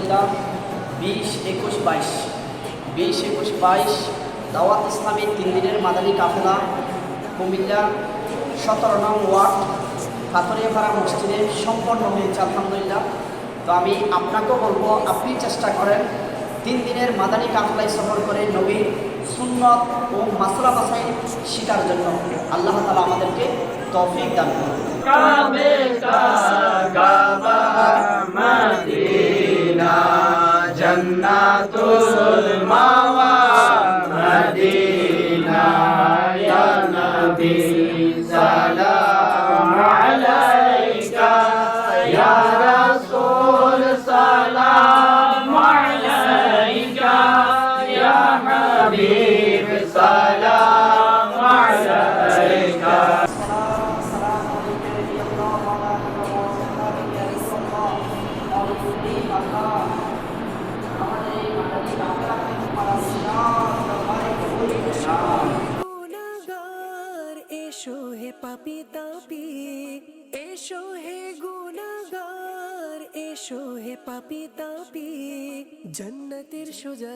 আলহামদুলিল্লাহ 20-21-22 দাওয়াত ইসলামী 3 দিনের মাদানী কাফেলা কুমিল্লা 17 নং ওয়ার্ড পাথরিয়াপাড়া মসজিদে সম্পন্ন হয়েছে আলহামদুলিল্লাহ। তো আমি আপনাকেও বলবো আপনি চেষ্টা করেন 3 দিনের মাদানী কাফেলায় সফর করে নবীর সুন্নত ও মাসলা মাসাইল শিকার জন্য আল্লাহ তাআলা আমাদেরকে তৌফিক দান করুন। কাবে কাবা মদিনা জান্নাতুল মাওয়া মদিনা ইয়া নবী সালাম আলাইকা ইয়া রাসূল সালাম আলাইকা ইয়া হাবিব সালাম আলাইকা। এসো হে পাপি তাপি, এসো হে গুনাহগার, এসো হে পাপি তাপি, জান্নাতের সোজা